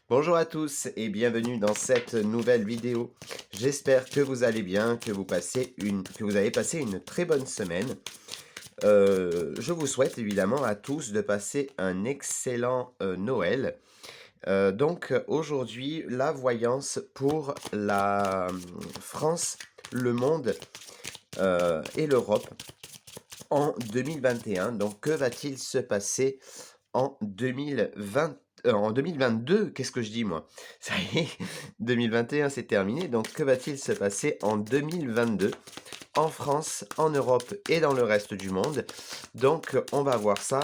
Bonjour à tous et bienvenue dans cette nouvelle vidéo. J'espère que vous allez bien, que vous avez passé une très bonne semaine. Je vous souhaite évidemment à tous de passer un excellent Noël. Aujourd'hui, la voyance pour la France, le monde et l'Europe en 2021. Donc, que va-t-il se passer en 2020, en 2022? Qu'est-ce que je dis moi? Ça y est, 2021 c'est terminé, donc que va-t-il se passer en 2022 en France, en Europe et dans le reste du monde? Donc on va voir ça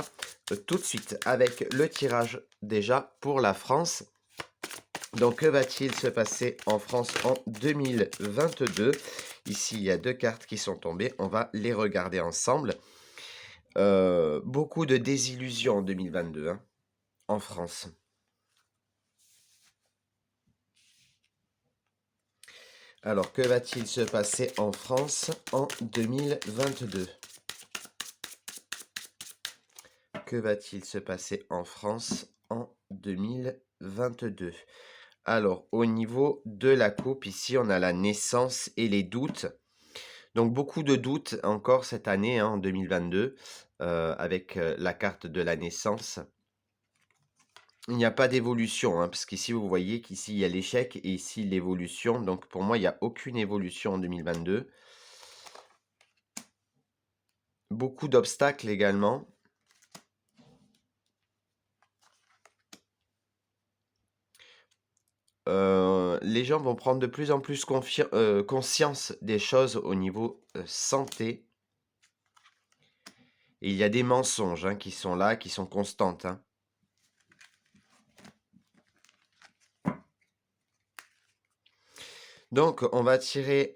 tout de suite avec le tirage déjà pour la France. Donc que va-t-il se passer en France en 2022? Ici il y a deux cartes qui sont tombées, on va les regarder ensemble. Beaucoup de désillusions en 2022, hein, en France. Alors, que va-t-il se passer en France en 2022? Que va-t-il se passer en France en 2022? Alors, au niveau de la coupe, ici, on a la naissance et les doutes. Donc, beaucoup de doutes encore cette année, hein, en 2022, avec la carte de la naissance. Il n'y a pas d'évolution, hein, parce qu'ici, vous voyez qu'ici, il y a l'échec et ici, l'évolution. Donc, pour moi, il n'y a aucune évolution en 2022. Beaucoup d'obstacles également. Les gens vont prendre de plus en plus conscience des choses au niveau santé. Et il y a des mensonges, hein, qui sont là, qui sont constantes, hein. Donc, on va tirer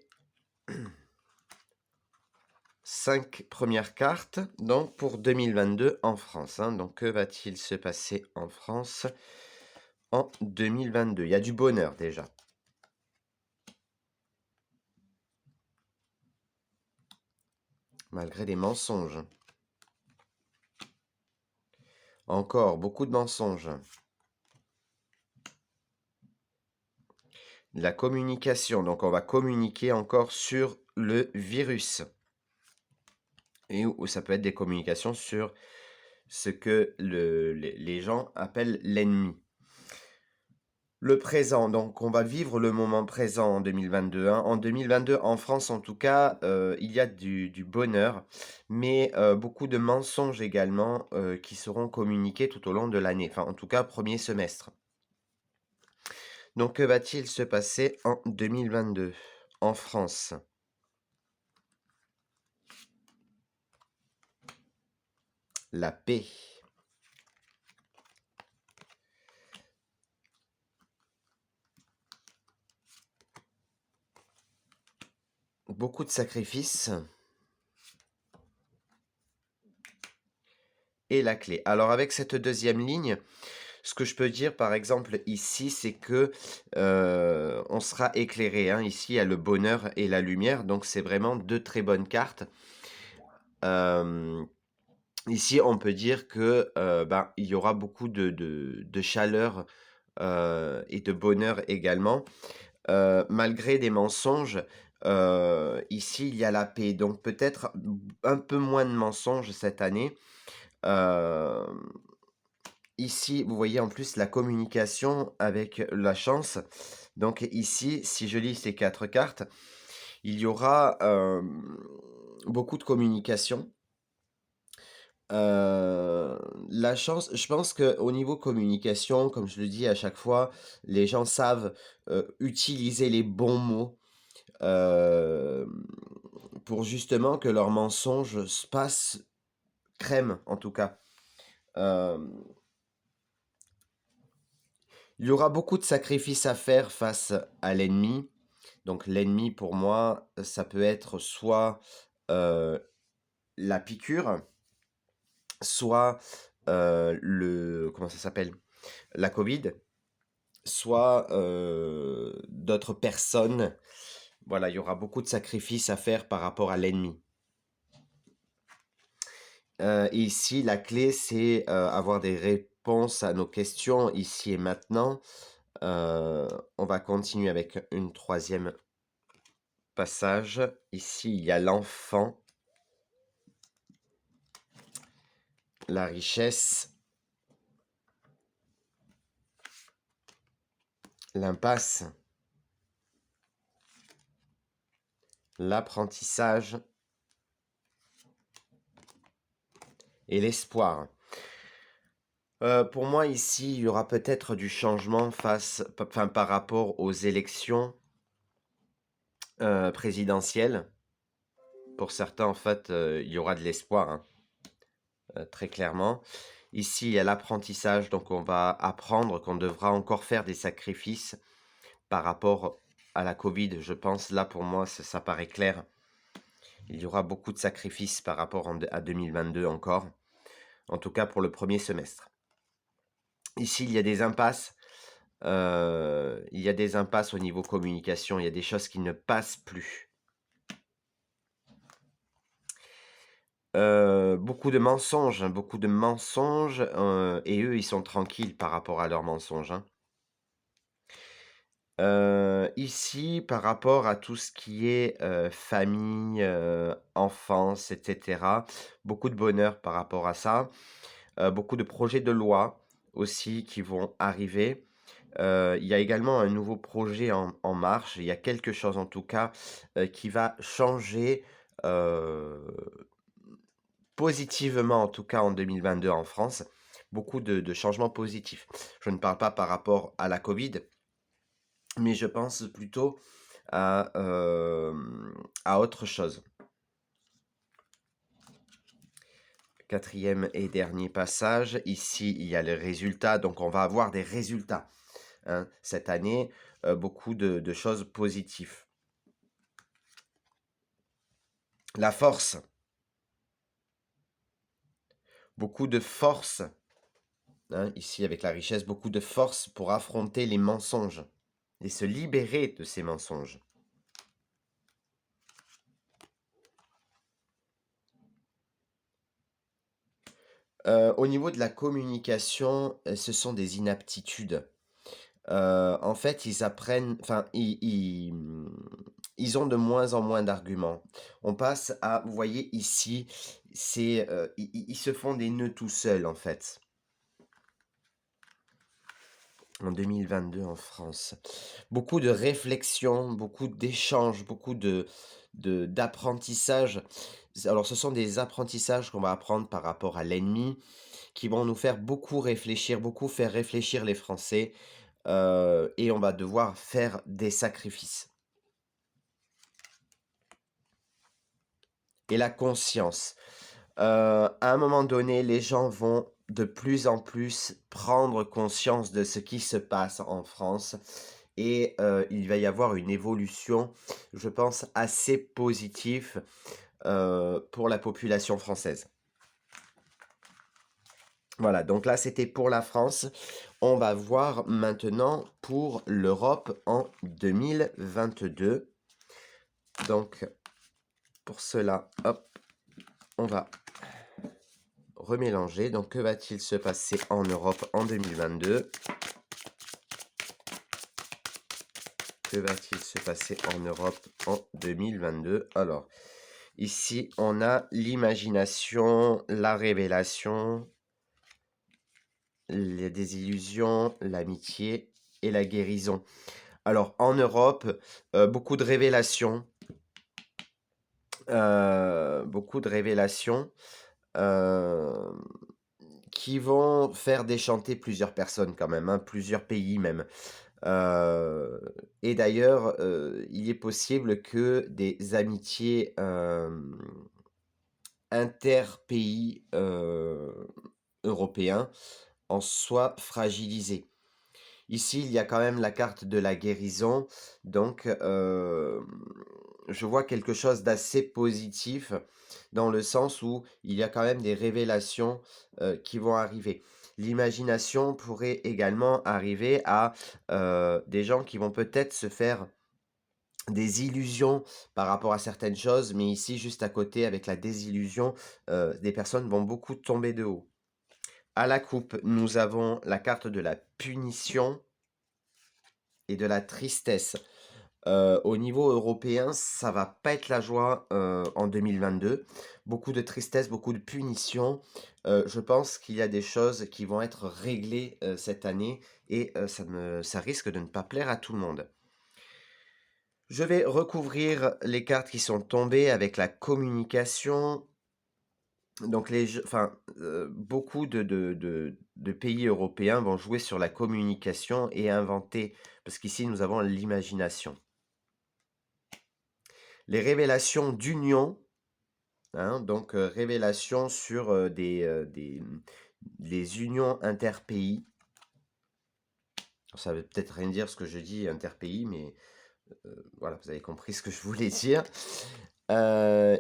5 premières cartes donc, pour 2022 en France, hein. Donc, que va-t-il se passer en France en 2022? Il y a du bonheur déjà. Malgré des mensonges. Encore beaucoup de mensonges. La communication, donc on va communiquer encore sur le virus. Et où ça peut être des communications sur ce que les gens appellent l'ennemi. Le présent, donc on va vivre le moment présent en 2022, hein. En 2022, en France en tout cas, il y a du bonheur, mais beaucoup de mensonges également qui seront communiqués tout au long de l'année, enfin en tout cas premier semestre. Donc que va-t-il se passer en 2022 en France? La paix. Beaucoup de sacrifices. Et la clé. Alors avec cette deuxième ligne, ce que je peux dire par exemple ici, c'est que on sera éclairé, hein. Ici, il y a le bonheur et la lumière, donc c'est vraiment deux très bonnes cartes. Ici, on peut dire que ben, il y aura beaucoup de chaleur et de bonheur également. Malgré des mensonges, ici, il y a la paix. Donc peut-être un peu moins de mensonges cette année. Ici, vous voyez en plus la communication avec la chance. Donc ici, si je lis ces 4 cartes, il y aura, beaucoup de communication. La chance, je pense qu'au niveau communication, comme je le dis à chaque fois, les gens savent, utiliser les bons mots, hem, pour justement que leurs mensonges se passent crème, en tout cas. Hem Il y aura beaucoup de sacrifices à faire face à l'ennemi. Donc l'ennemi pour moi, ça peut être soit, heu, la piqûre, soit, le comment ça s'appelle? La Covid, soit, d'autres personnes. Voilà, il y aura beaucoup de sacrifices à faire par rapport à l'ennemi. Ici, la clé, c'est, avoir des réponse à nos questions ici et maintenant. On va continuer avec une troisième passage. Ici, il y a l'enfant, la richesse, l'impasse, l'apprentissage et l'espoir. Pour moi, ici, il y aura peut-être du changement par rapport aux élections présidentielles. Pour certains, en fait, il y aura de l'espoir, hein, très clairement. Ici, il y a l'apprentissage, donc on va apprendre qu'on devra encore faire des sacrifices par rapport à la Covid, je pense. Là, pour moi, ça paraît clair. Il y aura beaucoup de sacrifices par rapport à 2022 encore, en tout cas pour le premier semestre. Ici, il y a des impasses. Il y a des impasses au niveau communication. Il y a des choses qui ne passent plus. Beaucoup de mensonges, hein, et eux, ils sont tranquilles par rapport à leurs mensonges, hein. Ici, par rapport à tout ce qui est, famille, enfance et cetera, beaucoup de bonheur par rapport à ça. Beaucoup de projets de loi aussi qui vont arriver. Il y a également un nouveau projet en marche. Il y a quelque chose en tout cas, qui va changer, positivement en tout cas en 2022 en France. Beaucoup de changements positifs. Je ne parle pas par rapport à la Covid, mais je pense plutôt à autre chose. Quatrième et dernier passage, ici il y a les résultats, donc on va avoir des résultats, hein, cette année, beaucoup de choses positives. La force, beaucoup de force, hein, ici avec la richesse, beaucoup de force pour affronter les mensonges et se libérer de ces mensonges. Au niveau de la communication, ce sont des inaptitudes. En fait, ils apprennent, enfin, ils ont de moins en moins d'arguments. On passe à, vous voyez ici, c'est, ils se font des nœuds tout seuls, en fait. En 2022 en France. Beaucoup de réflexion, beaucoup d'échanges, beaucoup d'apprentissage. Alors, ce sont des apprentissages qu'on va apprendre par rapport à l'ennemi, qui vont nous faire beaucoup réfléchir, beaucoup faire réfléchir les Français, et on va devoir faire des sacrifices. Et la conscience. À un moment donné, les gens vont de plus en plus prendre conscience de ce qui se passe en France et il va y avoir une évolution, je pense, assez positive pour la population française. Voilà, donc là c'était pour la France. On va voir maintenant pour l'Europe en 2022. Donc pour cela, hop, on va remélanger. Donc que va-t-il se passer en Europe en 2022? Que va-t-il se passer en Europe en 2022? Alors, ici, on a l'imagination, la révélation, les désillusions, l'amitié et la guérison. Alors, en Europe, beaucoup de révélations. Beaucoup de révélations qui vont faire déchanter plusieurs personnes quand même, hein, plusieurs pays même. Et d'ailleurs, il est possible que des amitiés interpays européens en soient fragilisées. Ici, il y a quand même la carte de la guérison, donc je vois quelque chose d'assez positif dans le sens où il y a quand même des révélations qui vont arriver. L'imagination pourrait également arriver à des gens qui vont peut-être se faire des illusions par rapport à certaines choses, mais ici, juste à côté, avec la désillusion, des personnes vont beaucoup tomber de haut. À la coupe, nous avons la carte de la punition et de la tristesse. Au niveau européen, ça va pas être la joie, en 2022. Beaucoup de tristesse, beaucoup de punition. Je pense qu'il y a des choses qui vont être réglées, cette année et ça risque de ne pas plaire à tout le monde. Je vais recouvrir les cartes qui sont tombées avec la communication. Donc beaucoup de pays européens vont jouer sur la communication et inventer, parce qu'ici nous avons l'imagination. Les révélations d'union, hein, donc révélations sur les unions interpays. Ça veut peut-être rien dire ce que je dis interpays, mais voilà, vous avez compris ce que je voulais dire.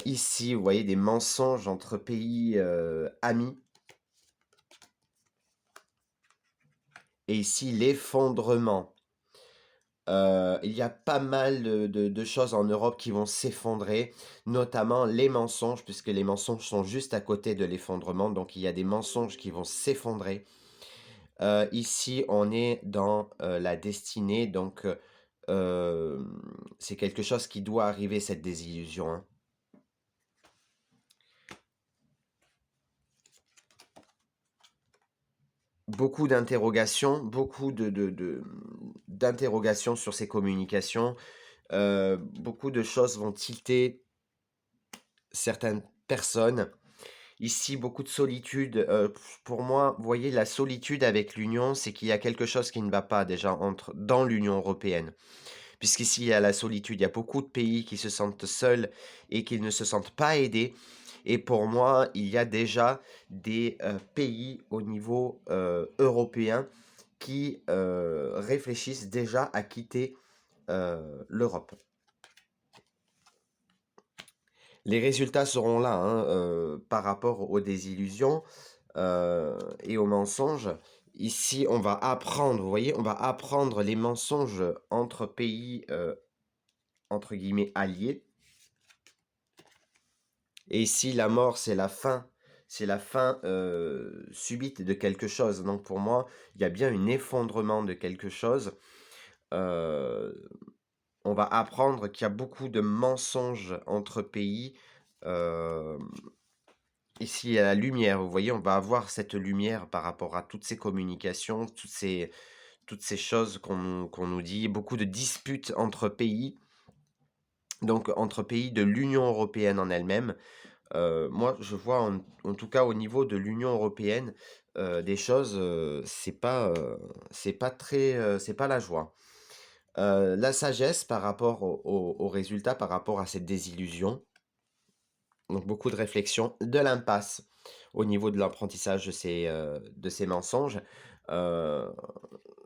Ici, vous voyez des mensonges entre pays amis. Et ici, l'effondrement. Il y a pas mal de choses en Europe qui vont s'effondrer, notamment les mensonges, puisque les mensonges sont juste à côté de l'effondrement, donc il y a des mensonges qui vont s'effondrer. Ici, on est dans la destinée, donc c'est quelque chose qui doit arriver, cette désillusion, hein. Beaucoup d'interrogations, d'interrogations sur ces communications. Beaucoup de choses vont tilter certaines personnes. Ici, beaucoup de solitude. Pour moi, vous voyez, la solitude avec l'Union, c'est qu'il y a quelque chose qui ne va pas déjà dans l'Union européenne. Puisqu'ici, il y a la solitude. Il y a beaucoup de pays qui se sentent seuls et qui ne se sentent pas aidés. Et pour moi, il y a déjà des pays au niveau européen qui réfléchissent déjà à quitter l'Europe. Les résultats seront là, hein, par rapport aux désillusions et aux mensonges. Ici, on va apprendre, vous voyez, on va apprendre les mensonges entre pays, entre guillemets, alliés. Et ici, la mort, c'est la fin. C'est la fin subite de quelque chose. Donc pour moi, il y a bien un effondrement de quelque chose. Euh, on va apprendre qu'il y a beaucoup de mensonges entre pays. Euh, Ici, il y a la lumière, vous voyez, on va avoir cette lumière par rapport à toutes ces communications, toutes ces choses qu'on nous dit, beaucoup de disputes entre pays, donc entre pays de l'Union européenne en elle-même. Moi, je vois en tout cas au niveau de l'Union européenne des choses, c'est pas très, c'est pas la joie. La sagesse par rapport aux résultats, par rapport à cette désillusion. Donc beaucoup de réflexion, de l'impasse au niveau de l'apprentissage de ces mensonges. Heu,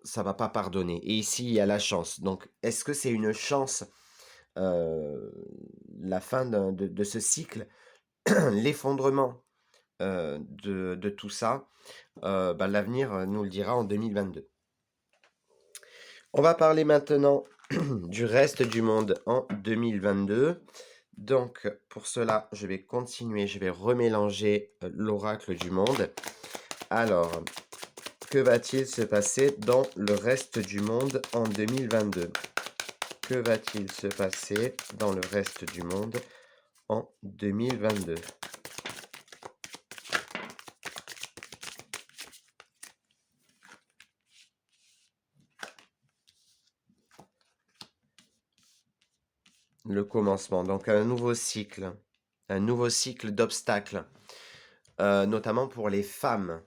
Ça va pas pardonner et ici, il y a la chance. Donc est-ce que c'est une chance, heu, la fin de ce cycle, l'effondrement, de tout ça? Bah, l'avenir, nous le dira en 2022. On va parler maintenant du reste du monde en 2022. Donc, pour cela, je vais continuer, je vais remélanger l'oracle du monde. Alors, que va-t-il se passer dans le reste du monde en 2022? Que va-t-il se passer dans le reste du monde en 2022? Le commencement, donc un nouveau cycle d'obstacles, notamment pour les femmes.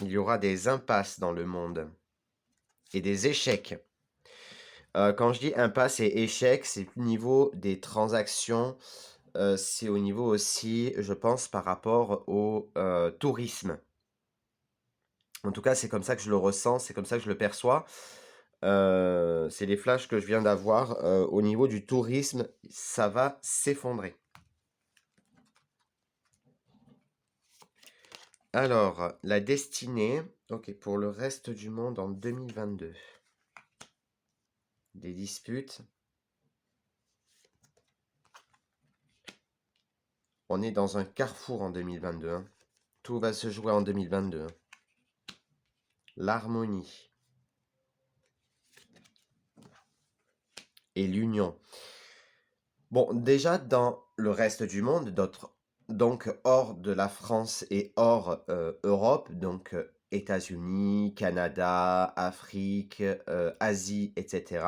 Il y aura des impasses dans le monde et des échecs. Quand je dis impasse et échec, c'est au niveau des transactions, c'est au niveau aussi, je pense, par rapport au tourisme. En tout cas, c'est comme ça que je le ressens, c'est comme ça que je le perçois. C'est les flashs que je viens d'avoir. Au niveau du tourisme, ça va s'effondrer. Alors, la destinée, ok, pour le reste du monde en 2022. Des disputes. on est dans un carrefour en 2022, hein. Tout va se jouer en 2022, hein. L'harmonie et l'union. Bon, déjà dans le reste du monde, donc hors de la France et hors Europe, donc États-Unis, Canada, Afrique, Asie, etc.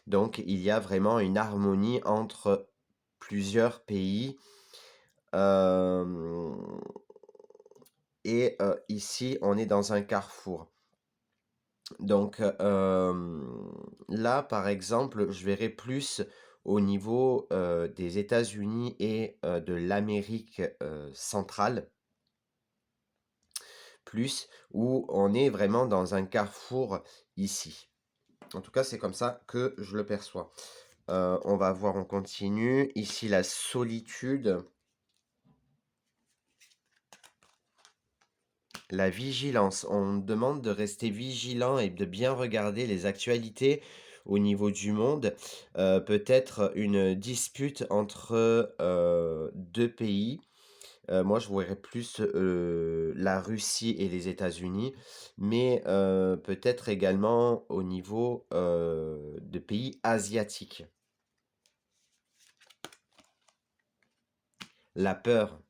Donc il y a vraiment une harmonie entre plusieurs pays. euh, et ici, on est dans un carrefour. Donc là, par exemple, je verrai plus au niveau des États-Unis et de l'Amérique centrale, plus où on est vraiment dans un carrefour ici. En tout cas, c'est comme ça que je le perçois. On va voir, on continue. Ici, la solitude, la vigilance. On demande de rester vigilant et de bien regarder les actualités au niveau du monde. Peut-être une dispute entre deux pays. Moi, je verrais plus la Russie et les États-Unis, mais peut-être également au niveau de pays asiatiques. La peur.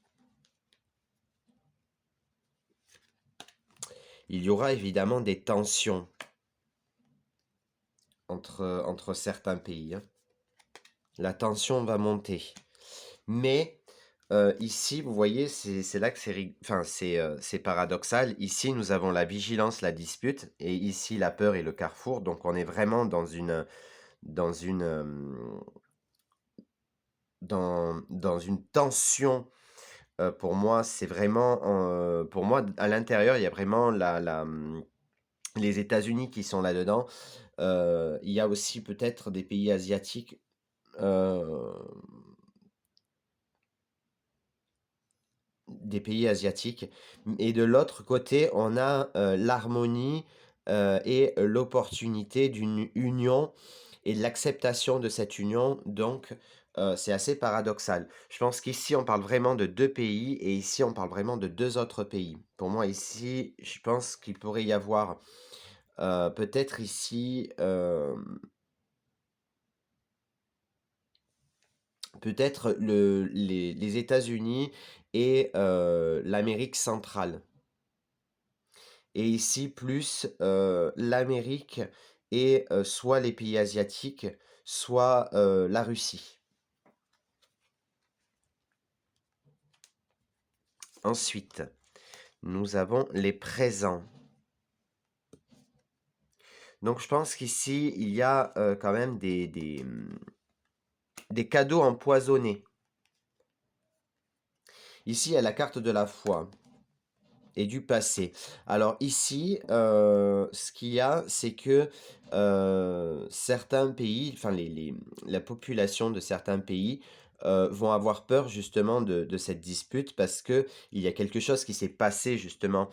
Il y aura évidemment des tensions entre certains pays, hein. La tension va monter. Mais ici, vous voyez, c'est là que c'est paradoxal. Ici, nous avons la vigilance, la dispute, et ici, la peur et le carrefour. Donc, on est vraiment dans une, dans une tension. Pour moi, c'est vraiment, pour moi, à l'intérieur, il y a vraiment les États-Unis qui sont là-dedans. Il y a aussi peut-être des pays asiatiques. euh, des pays asiatiques. Et de l'autre côté, on a l'harmonie et l'opportunité d'une union et de l'acceptation de cette union. Donc, c'est assez paradoxal. Je pense qu'ici, on parle vraiment de deux pays et ici, on parle vraiment de deux autres pays. Pour moi, ici, je pense qu'il pourrait y avoir peut-être ici, peut-être les États-Unis et l'Amérique centrale. Et ici, plus l'Amérique et soit les pays asiatiques, soit la Russie. Ensuite, nous avons les présents. Donc, je pense qu'ici, il y a quand même des cadeaux empoisonnés. Ici, il y a la carte de la foi et du passé. Alors ici, ce qu'il y a, c'est que certains pays, enfin la population de certains pays vont avoir peur justement de cette dispute parce que il y a quelque chose qui s'est passé justement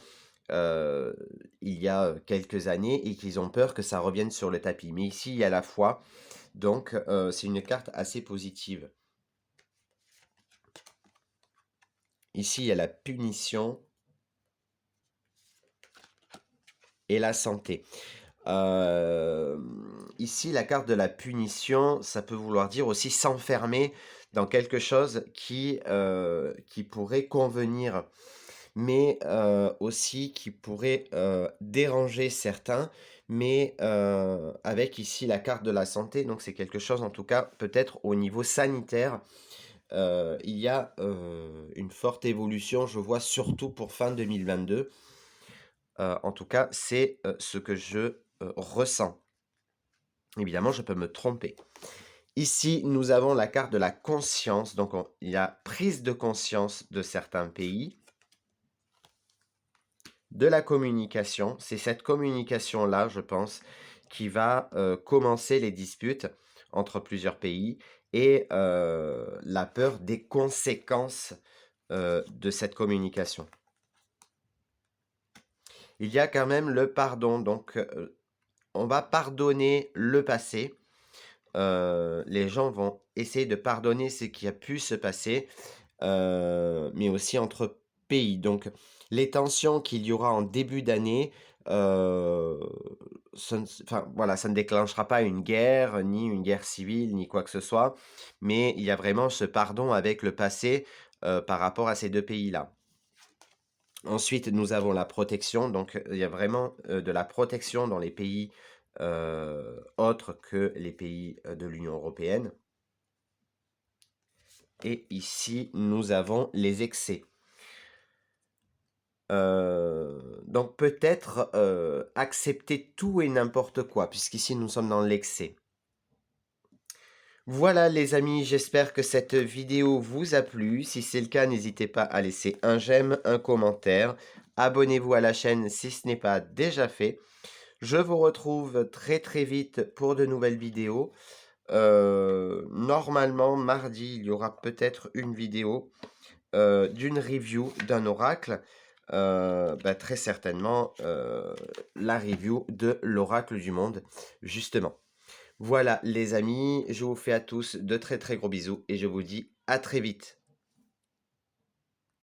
euh, il y a quelques années et qu'ils ont peur que ça revienne sur le tapis. Mais ici, il y a la foi, donc c'est une carte assez positive. Ici, il y a la punition et la santé. Euh, Ici, la carte de la punition, ça peut vouloir dire aussi s'enfermer dans quelque chose qui pourrait convenir, mais aussi qui pourrait déranger certains, mais avec ici la carte de la santé, donc c'est quelque chose en tout cas peut-être au niveau sanitaire. Il y a une forte évolution, je vois surtout pour fin 2022. En tout cas, c'est ce que je ressens. Évidemment, je peux me tromper. Ici, nous avons la carte de la conscience. Donc, il y a prise de conscience de certains pays, de la communication. C'est cette communication-là, je pense, qui va commencer les disputes entre plusieurs pays et la peur des conséquences de cette communication. Il y a quand même le pardon. Donc, on va pardonner le passé. Les gens vont essayer de pardonner ce qui a pu se passer. mais aussi entre pays. Donc les tensions qu'il y aura en début d'année, heu, enfin voilà, ça ne déclenchera pas une guerre, ni une guerre civile, ni quoi que ce soit, mais il y a vraiment ce pardon avec le passé, par rapport à ces 2 pays-là. Ensuite, nous avons la protection, donc il y a vraiment, de la protection dans les pays, autres que les pays, de l'Union européenne. Et ici, nous avons les excès. Donc peut-être, accepter tout et n'importe quoi, puisqu'ici nous sommes dans l'excès. Voilà les amis, j'espère que cette vidéo vous a plu. Si c'est le cas, n'hésitez pas à laisser un j'aime, un commentaire. Abonnez-vous à la chaîne si ce n'est pas déjà fait. Je vous retrouve très très vite pour de nouvelles vidéos. Normalement, mardi, il y aura peut-être une vidéo d'une review d'un oracle. Très certainement la review de l'oracle du monde, justement. Voilà les amis, je vous fais à tous de très très gros bisous et je vous dis à très vite.